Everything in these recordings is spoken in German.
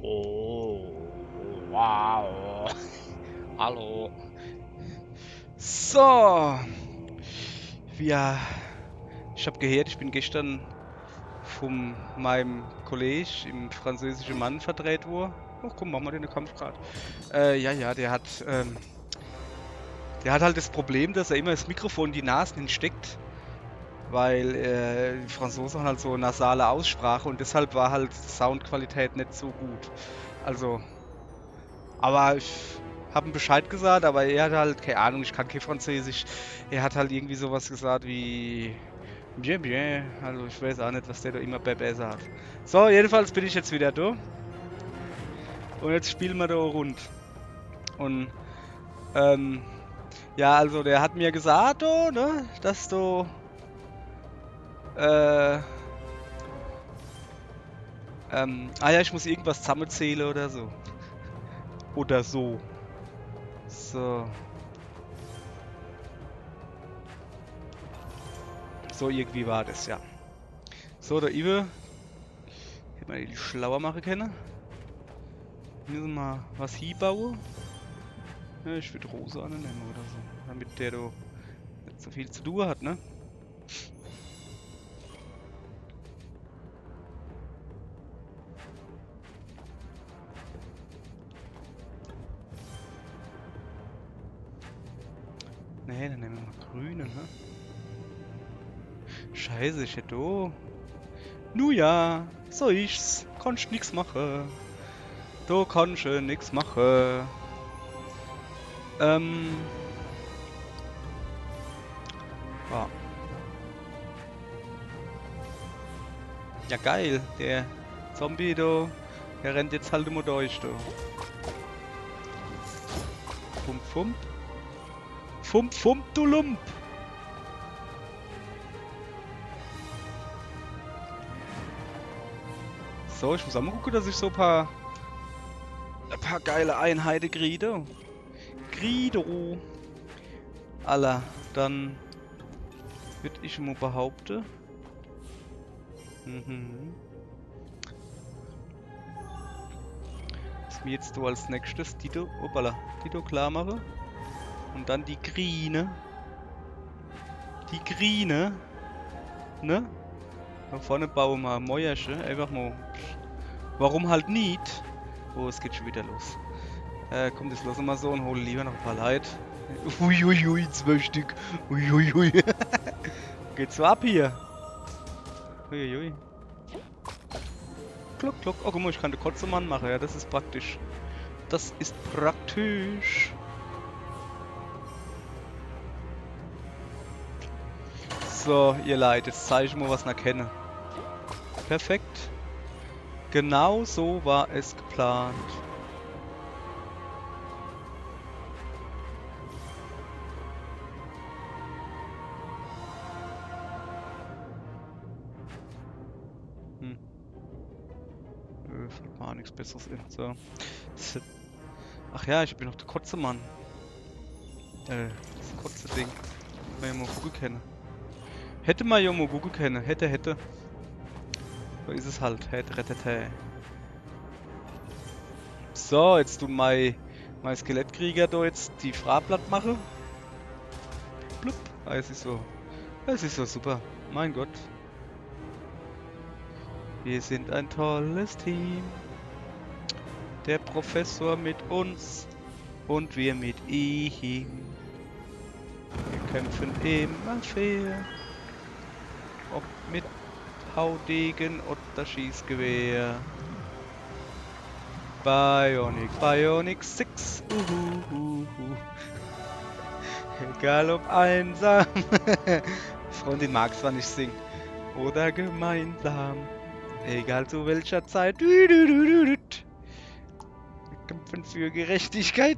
Oh, wow. Hallo. So. Ja, ich habe gehört, ich bin gestern von meinem Kollege im französischen Mann verdreht worden. Oh, komm, machen wir den Kampf gerade. Ja, der hat halt das Problem, dass er immer das Mikrofon in die Nase hinsteckt, weil die Franzosen haben halt so nasale Aussprache und deshalb war halt die Soundqualität nicht so gut. Also, aber ich habe ihm Bescheid gesagt, aber er hat halt, keine Ahnung, ich kann kein Französisch. Er hat halt irgendwie sowas gesagt wie bien, bien. Also ich weiß auch nicht, was der da immer Bebe sagt. So, jedenfalls bin ich jetzt wieder da und jetzt spielen wir da rund. Und ähm, ja, also der hat mir gesagt, oh, ne, dass du äh, ja, ich muss irgendwas zusammenzählen oder so. Oder so. So, so irgendwie war das, ja. So, der Ive, hätte man die schlauer machen können. Müssen wir mal was hinbauen. Ja, ich würde Rosa nehmen oder so. Damit der da nicht so viel zu tun hat, ne? Ne, dann nehmen wir mal grünen, ne? Scheiße, ich hätte da. Nu ja, so ist's. Kannst nix machen. Da kannst du nix machen. Ähm. Ja. Ja, geil. Der Zombie da, der rennt jetzt halt immer durch, da. Fump, fump. Fump, fump, du Lump. So, ich muss auch mal gucken, dass ich so ein paar geile Einheiten kriege. Grido. Alla, dann würde ich mal behaupten. Dass wir jetzt so als nächstes Dito klar machen. Und dann die Grine. Die Grine. Ne? Da vorne bauen wir ein Mäuerchen. Einfach mal. Warum halt nicht? Oh, es geht schon wieder los. Komm, das lassen wir so und hole lieber noch ein paar Leute. Uiuiui, 2 Stück. Uiuiui. Geht's so ab hier? Uiuiui. Klock, klock. Oh, guck mal, ich kann den Kotzemann machen. Ja, das ist praktisch. Das ist praktisch. So, ihr Leute, jetzt zeige ich mal, was ich erkenne. Perfekt. Genau so war es geplant. Fällt mir auch nichts Besseres in. So. Ach ja, ich hab hier noch den Kotzemann. Das Kotze-Ding. Hätte man ja mal gucken können. Hätte man ja mal gucken können. Hätte. So ist es halt. Hätte. So, jetzt tun mein Skelettkrieger da jetzt die Frablatt machen. Blub. Ah, es ist so super. Mein Gott. Wir sind ein tolles Team. Der Professor mit uns und wir mit ihm. Wir kämpfen immer fair. Ob mit Haudegen oder Schießgewehr. Bionic 6. Egal ob einsam. Freundin mag zwar nicht singen. Oder gemeinsam. Egal zu welcher Zeit. Wir kämpfen für Gerechtigkeit.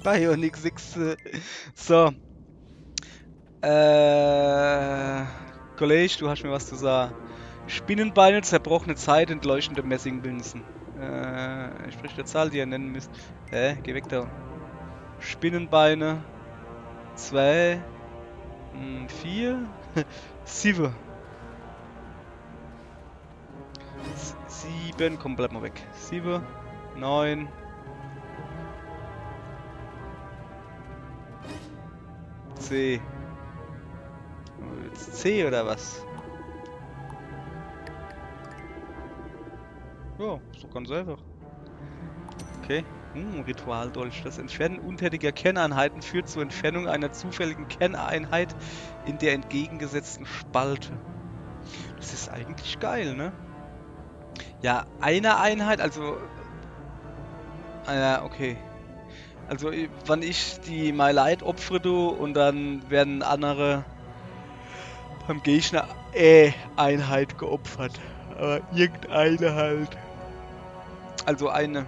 Bionic 6. So. Kollege, du hast mir was zu sagen. Spinnenbeine, zerbrochene Zeit, entleuchtende Messingbünzen. Sprich der Zahl, die ihr nennen müsst. Geh weg da. Spinnenbeine. 2. 4. 7. 7, komm, bleib mal weg. 7, 9. C. Jetzt C oder was? Ja, ist doch ganz einfach. Okay. Ritualdolch. Das Entfernen untätiger Kerneinheiten führt zur Entfernung einer zufälligen Kerneinheit in der entgegengesetzten Spalte. Das ist eigentlich geil, ne? Ja, eine Einheit, also... Ja, okay. Also, wann ich die My Light opfere, du, und dann werden andere beim Gegner Einheit geopfert. Aber irgendeine halt. Also eine.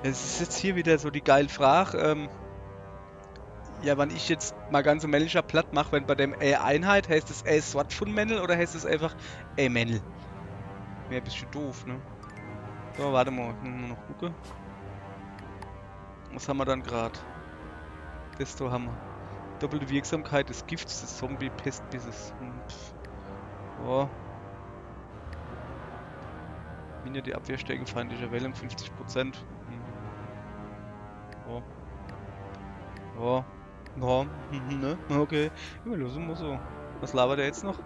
Es ist jetzt hier wieder so die geile Frage. Ja, wenn ich jetzt mal ganze Manager platt mache, wenn bei dem Einheit heißt es SWAT von Männel oder heißt es einfach Männel? Wäre ein bisschen doof, ne? So, warte mal, müssen wir noch gucken. Was haben wir dann gerade? Das da haben wir. Doppelte Wirksamkeit des Gifts des Zombie-Pestbisses. Oh. Minier die Abwehrstärke feindlicher Wellen 50%. Oh. Oh. Oh. Ne? Okay. Ja, los mal so. Was labert er jetzt noch?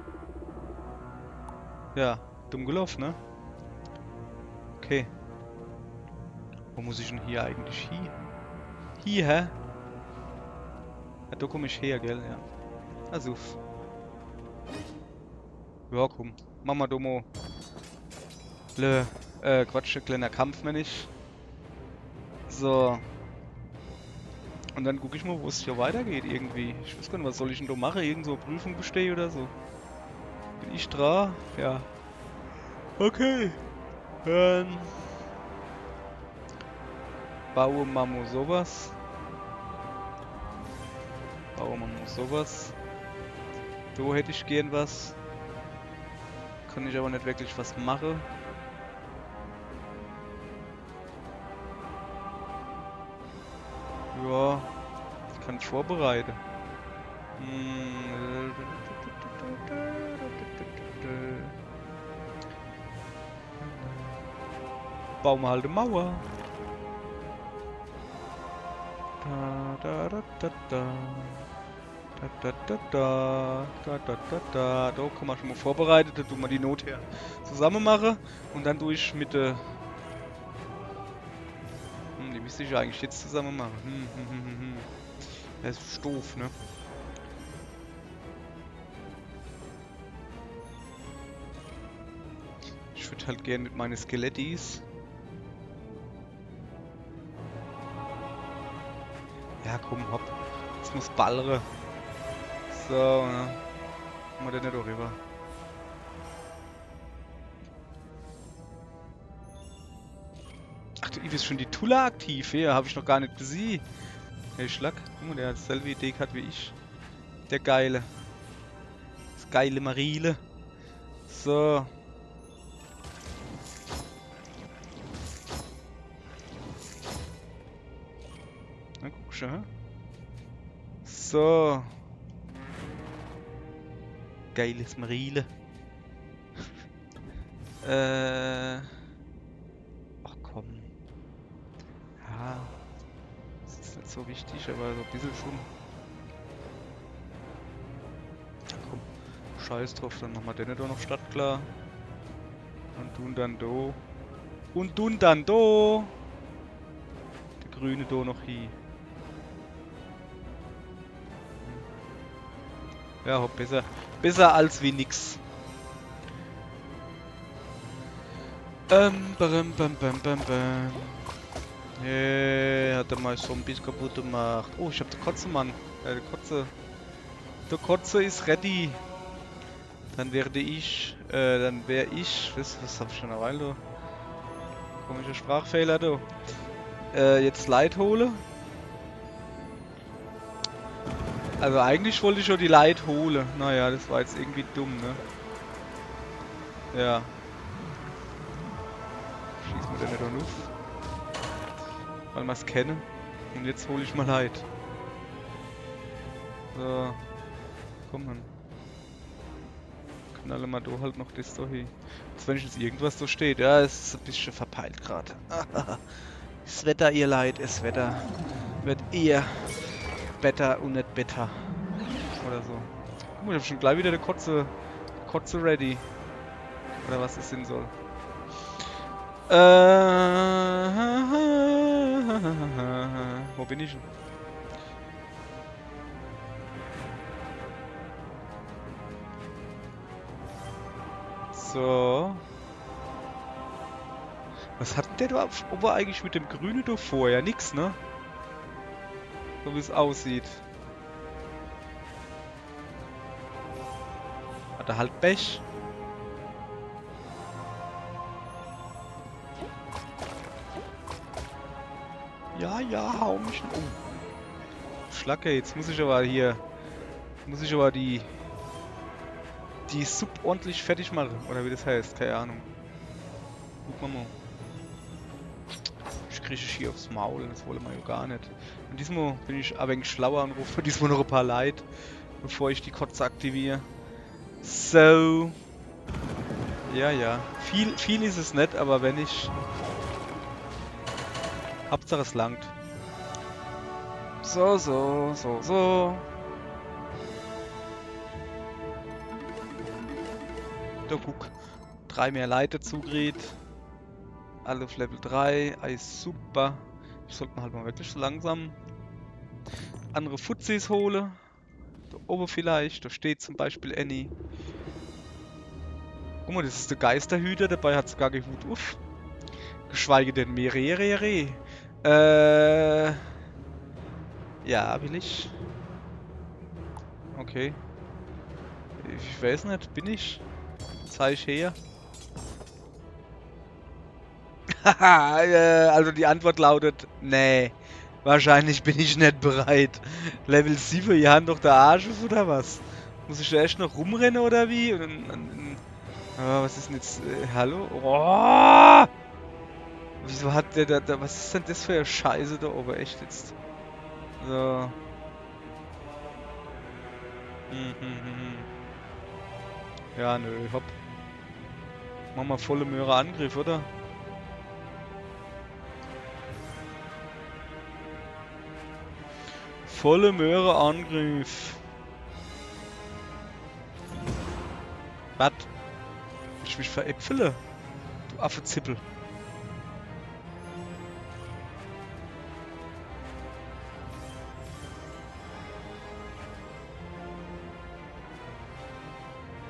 Ja, dumm gelaufen, ne? Okay. Wo muss ich denn hier eigentlich hin? Hier, hä? Ja, da komme ich her, gell? Ja. Also. Ja, komm. Mach mal Domo. Quatsch, ein kleiner Kampf, wenn ich. So. Und dann gucke ich mal, wo es hier weitergeht irgendwie. Ich weiß gar nicht, was soll ich denn da machen? Irgend so Prüfung bestehe oder so. Bin ich dran? Ja. Okay. Baue Mamo sowas. Baue Mamo sowas. So hätte ich gern was. Kann ich aber nicht wirklich was machen. Ja, das kann ich vorbereiten. Bauen wir halt eine Mauer. Da kann man schon mal vorbereitet, da tun wir die Not her zusammen machen und dann durch mit der... die müsste ich ja eigentlich jetzt zusammen machen. Das ist doof, ne? Ich würde halt gerne mit meinen Skelettis. Ja, komm, hopp. Jetzt muss ballere. So, ne? Machen wir den nicht auch rüber. Ach du, ist schon die Tulla aktiv? Ja, habe ich noch gar nicht gesehen. Hey, Schlag. Guck mal, der hat dieselbe Idee gehabt wie ich. Der Geile. Das geile Marile. So. Na, guck schon, hä? So. Geiles Marile. Ach komm. Ja. Das ist nicht so wichtig, aber so ein bisschen schon. Ja, komm. Scheiß drauf, dann machen wir den da noch startklar. Und tun dann do. Und tun dann do. Der grüne do noch hier. Ja, hopp, besser. Besser als wie nix. Bam. Hat er mal Zombies kaputt gemacht. Oh, ich hab die Kotze, Mann. Der Kotze. Der Kotze ist ready. Dann wäre ich. Was hab ich schon eine Weile, du? Komischer Sprachfehler, du. Jetzt Light hole. Also eigentlich wollte ich schon die Light holen. Naja, das war jetzt irgendwie dumm, ne? Ja. Schieß mir den nicht auf. Weil wir es kennen. Und jetzt hole ich mal Light. So. Komm dann. knallen wir da halt noch das da hin. Als wenn jetzt irgendwas da steht. Ja, es ist ein bisschen verpeilt gerade. Das Wetter, ihr Leid, das Wetter wird eher better und nicht better. Oder so. Guck mal, ich hab schon gleich wieder eine Kotze ready. Oder was das sein soll. Wo bin ich denn? So. Was hat denn der da oben eigentlich mit dem Grünen da vor? Ja, nix, ne? So wie es aussieht. Hat er halt Pech. Ja, ja, hau mich. Oh. Schlacke, jetzt muss ich aber hier. Muss ich aber die Sub ordentlich fertig machen. Oder wie das heißt, keine Ahnung. Guck mal. Ich kriege hier aufs Maul, das wollen wir ja gar nicht. Und diesmal bin ich ein wenig schlauer und rufe diesmal noch ein paar Leute, bevor ich die Kotze aktiviere. So. Ja, ja. Viel ist es nicht, aber wenn ich... Hauptsache es langt. So. Da guck. 3 mehr Leute zugeriet. Alle auf Level 3. Alles super. Ich sollte mir halt mal wirklich so langsam andere Fuzis holen. Da oben vielleicht. Da steht zum Beispiel Annie. Guck mal, das ist der Geisterhüter. Dabei hat es gar keinen Hut auf. Geschweige denn Merere. Ja, will ich. Okay. Ich weiß nicht, bin ich? Zeig ich her. Haha, also die Antwort lautet, nee. Wahrscheinlich bin ich nicht bereit. Level 7, ihr habt doch der Arsch auf, oder was? Muss ich da echt noch rumrennen oder wie? Was ist denn jetzt? Hallo? Oh! Wieso hat der da. Was ist denn das für eine Scheiße da oben? Echt jetzt? So. Ja, nö, hopp. Machen wir volle Möhre Angriff, oder? Volle Möhre Angriff. Was? Will ich mich veräpfele? Du Affezippel.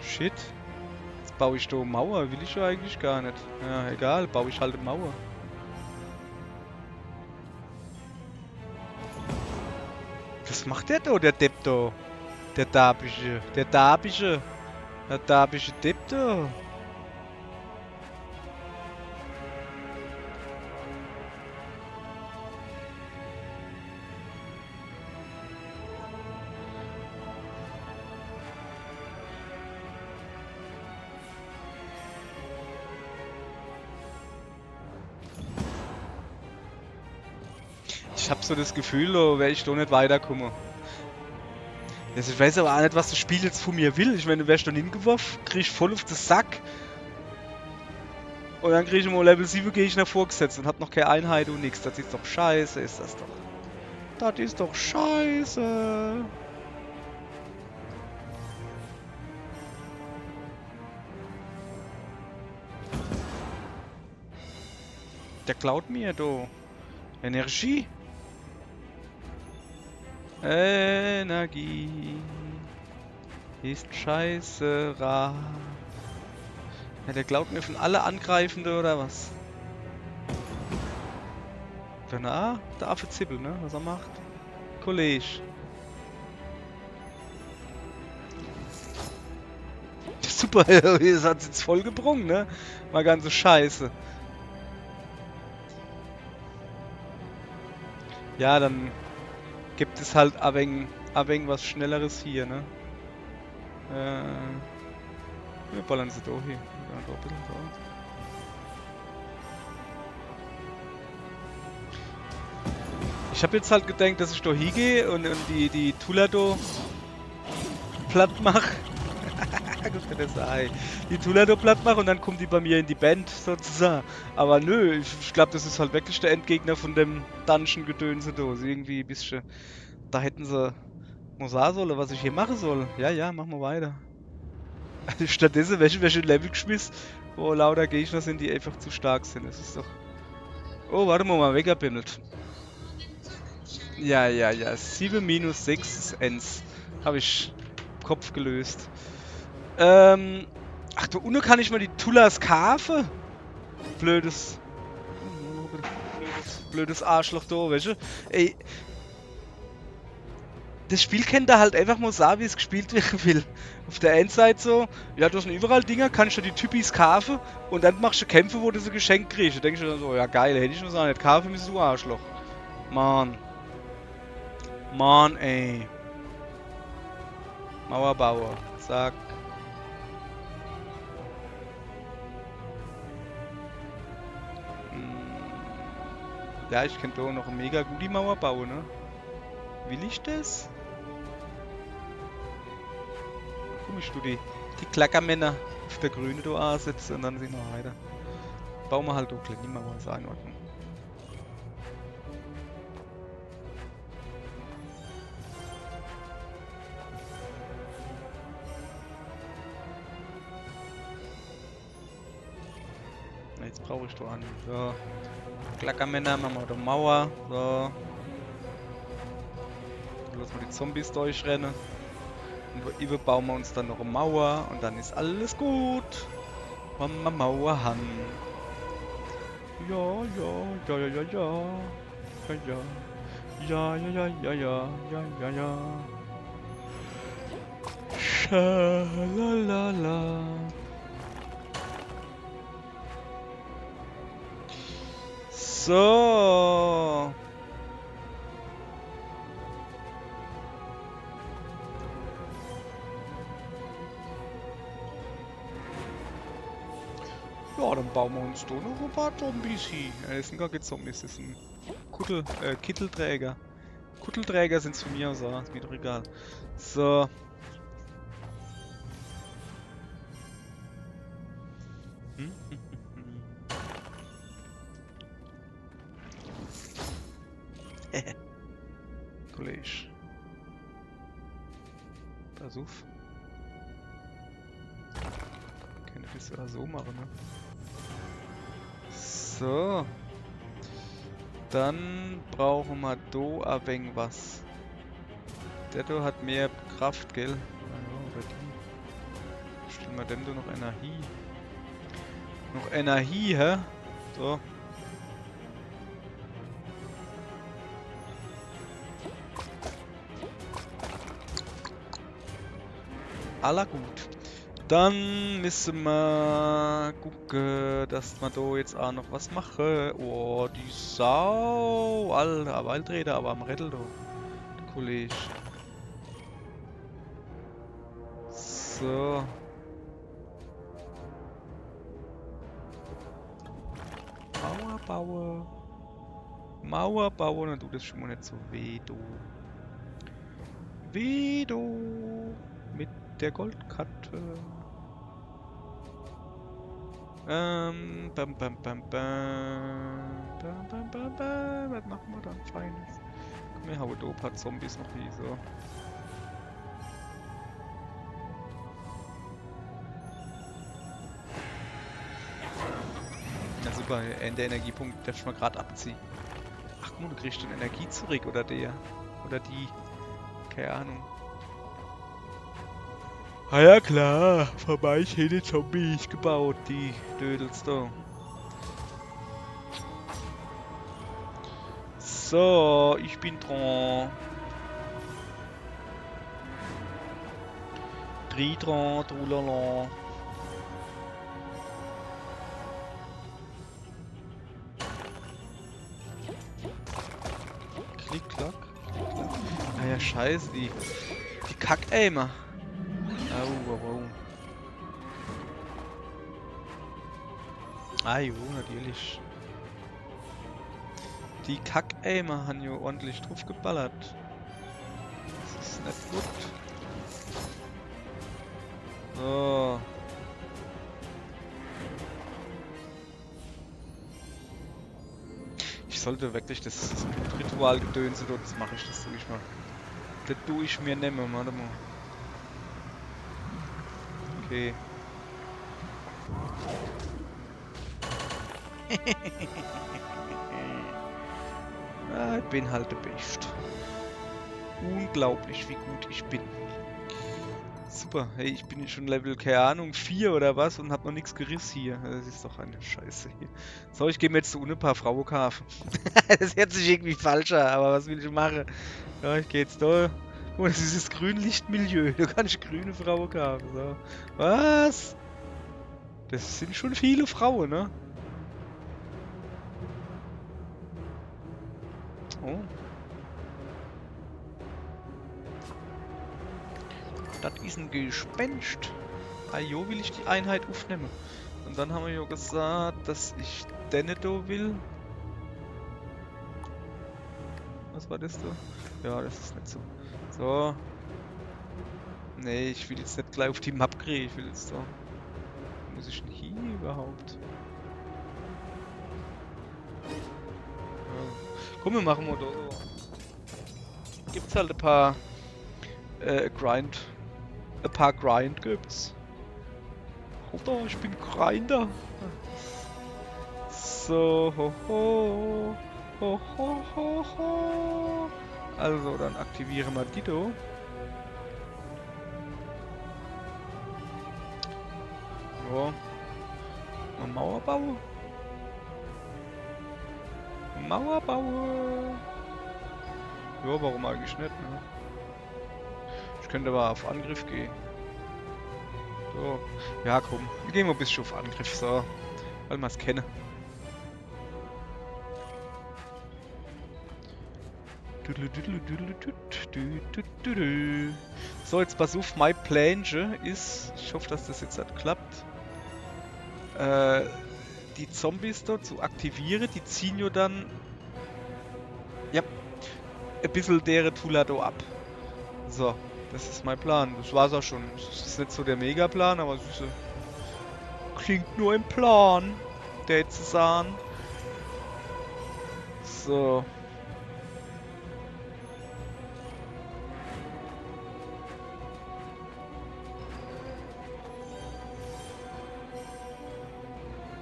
Shit. Jetzt baue ich da eine Mauer. Will ich ja eigentlich gar nicht. Ja, egal. Baue ich halt eine Mauer. Was macht der da, der Depp da? Der Dabische. Der Dabische Depp da. Ich hab so das Gefühl, da werde ich doch nicht weiterkommen. Ich weiß aber auch nicht, was das Spiel jetzt von mir will. Ich meine, du wärst dann hingeworfen, krieg ich voll auf den Sack. Und dann krieg ich mal Level 7 Gegner vorgesetzt und hab noch keine Einheit und nichts. Das ist doch scheiße, ist das doch. Das ist doch scheiße. Der klaut mir, do. Energie. Energie ist scheiße rar. Ja, der klaut mir von alle Angreifende oder was? Na, der Affe Zippel, ne? Was er macht? Kollege. Super, das hat jetzt voll gebrungen, ne? Mal ganze Scheiße. Ja, dann gibt es halt ein wenig was Schnelleres hier, ne? Wir ballern sie doch hier. Ja, doch ein bisschen so. Ich habe jetzt halt gedacht, dass ich da hingehe und die Tula da platt mache. Danke für das Ei. Die Tula da platt machen und dann kommt die bei mir in die Band sozusagen. Aber nö, ich glaube, das ist halt wirklich der Endgegner von dem Dungeon-Gedönse da. Also irgendwie ein bisschen. Da hätten sie mal sagen sollen, was ich hier machen soll. Ja, ja, machen wir weiter. Stattdessen welche Level geschmissen, wo lauter Gegner sind, die einfach zu stark sind. Das ist doch. Oh, warte mal, weggebimmelt. Ja, ja, ja. 7 minus 6 ist 1. Habe ich Kopf gelöst. Ach, da unten kann ich mal die Tullas kaufen. Blödes. Blödes Arschloch da, weißt du? Ey, das Spiel kennt da halt einfach mal sagen, wie es gespielt werden will. Auf der einen Seite so, ja, du hast überall Dinger, kannst du die Typis kaufen und dann machst du Kämpfe, wo du sie geschenkt kriegst. Da denkst du dann so, ja geil, hätte ich nur sagen, nicht kaufen müssen, du Arschloch. Mann. Mann, ey. Mauerbauer. Zack. Ja, ich könnte auch noch eine mega gute Mauer bauen, ne? Will ich das? Komisch, du die Klackermänner auf der Grüne da ansetzen und dann sind wir weiter. Bauen wir halt auch kleine Mauer, ist auch in Ordnung. Jetzt brauche ich doch an. So. Klackermänner, machen wir da Mauer. So. Lassen wir die Zombies durchrennen. Und überbauen wir uns dann noch eine Mauer und dann ist alles gut. Machen wir Mauer han. Ja, ja, ja, ja, ja, ja, ja, ja, ja, ja, ja, ja, ja, ja, ja. Schalalala. So. Ja, dann bauen wir uns da noch ein paar Zombies hin. Das sind gar keine Zombies, das sind Kittelträger. Kuttelträger sind es von mir aus, ist mir doch egal. So. Kollege. Pass auf. Könnte das ja so machen, ne? So. Dann brauchen wir da ein wenig was. Der da hat mehr Kraft, gell? Ja, oder die. Stellen wir dem da noch Energie. Noch Energie, hä? So. Aller gut. Dann müssen wir gucken, dass wir da jetzt auch noch was machen. Oh, die Sau. Alter, Waldräder, aber am Rädel da. Der Kollege. So. Mauer bauen. Mauer bauen, dann tut das schon mal nicht so weh, du. Weh, du. Mit der Goldkarte. Bam, bam, bam, bam. Bam, bam, bam, bam. Was machen wir dann Feines? Komm, wir hauen da ein paar Zombies noch hier, so. Ja, super, Ende Energiepunkt, darf ich mal gerade abziehen. Ach, guck mal, du kriegst dann Energie zurück, oder der. Oder die. Keine Ahnung. Ah ja klar, vorbei, ich hätte Zombies gebaut, die Dödels da. So, ich bin dran. Dran, trulala. Klick, klack, klick, klack. Ah ja, scheiße, die Kack-Aimer. Au, au, au. Ah jo, natürlich. Die Kack-Aimer haben ja ordentlich drauf geballert. Das ist nicht gut. So. Ich sollte wirklich das Ritualgedönse dort, das mache ich, das tue ich mal. Das tue ich mir nehmen, warte mal. Okay. Ich bin halt der Best. Unglaublich, wie gut ich bin. Super, hey, ich bin jetzt schon Level, keine Ahnung, 4 oder was und hab noch nichts gerissen hier. Das ist doch eine Scheiße hier. So, ich gehe mir jetzt zu ein paar Frauen kaufen. Das hört sich irgendwie falsch an, aber was will ich machen? Ja, ich gehe jetzt da. Guck mal, das ist das Grünlichtmilieu. Da kann ich grüne Frauen kaufen. So. Was? Das sind schon viele Frauen, ne? Oh, das ist ein Gespenst. Ah, jo, will ich die Einheit aufnehmen. Und dann haben wir ja gesagt, dass ich den da will. Was war das da? Ja, das ist nicht so. So. Nee, ich will jetzt nicht gleich auf die Map kriegen. Ich will jetzt da. Wo muss ich denn hier überhaupt? Ja. Komm, wir machen mal da so. Gibt's halt ein paar Grind gibt's. Alter, ich bin Grinder. So, ho, ho, ho, ho, ho, ho. Also, dann aktivieren wir Dido. Ja, mal Mauer bauen. Mauer bauen. Ja, warum eigentlich nicht, ne? Ich könnte aber auf Angriff gehen. So. Ja, komm. Wir gehen mal ein bisschen auf Angriff, so. Weil wir es kennen. So, jetzt pass auf, mein Plan ist, ich hoffe, dass das jetzt halt klappt, die Zombies dort zu aktivieren, die ziehen ja dann, ja, ein bisschen deren Tulado ab. So, das ist mein Plan. Das war's auch schon. Das ist nicht so der Megaplan, aber es ist, klingt nur im Plan, der jetzt zu sagen. So.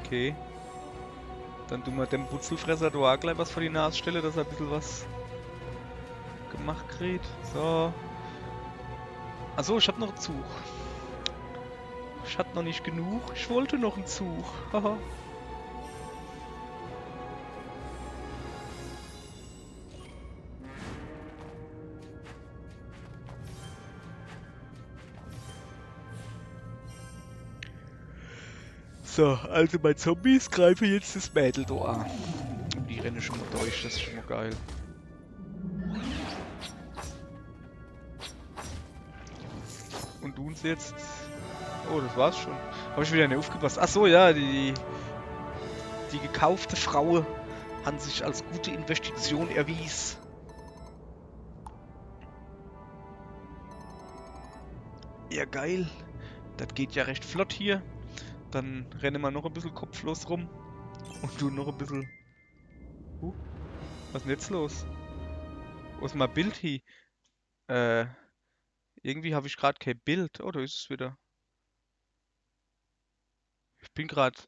Okay. Dann tun wir dem Butzelfresser da auch gleich was vor die Nase stellen, dass er ein bisschen was gemacht kriegt. So. Achso, ich hab noch einen Zug. Ich hatte noch nicht genug. Ich wollte noch einen Zug. Haha. So, also bei Zombies greife jetzt das Mädel da an. Die rennen schon mal durch, das ist schon mal geil. Und du uns jetzt. Oh, das war's schon. Habe ich wieder nicht aufgepasst. Ach so, ja, die gekaufte Frau hat sich als gute Investition erwies. Ja, geil. Das geht ja recht flott hier. Dann rennen wir noch ein bisschen kopflos rum. Und du noch ein bisschen. Was ist denn jetzt los? Wo ist mein Bild hier? Äh, irgendwie habe ich gerade kein Bild. Oh, da ist es wieder. Ich bin gerade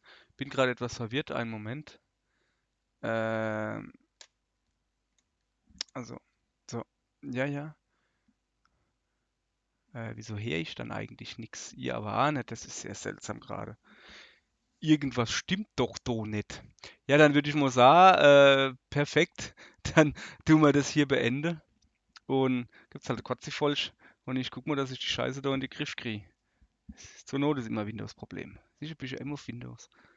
etwas verwirrt. Einen Moment. Ähm, also, so. Ja, ja. Wieso höre ich dann eigentlich nichts? Ihr aber auch nicht. Das ist sehr seltsam gerade. Irgendwas stimmt doch da nicht. Ja, dann würde ich mal sagen, perfekt. Dann tun wir das hier beenden. Und gibt's halt kurz die Falsch. Und ich guck mal, dass ich die Scheiße da in den Griff kriege. Zur Not ist immer Windows-Problem. Sicher bin ich immer auf Windows.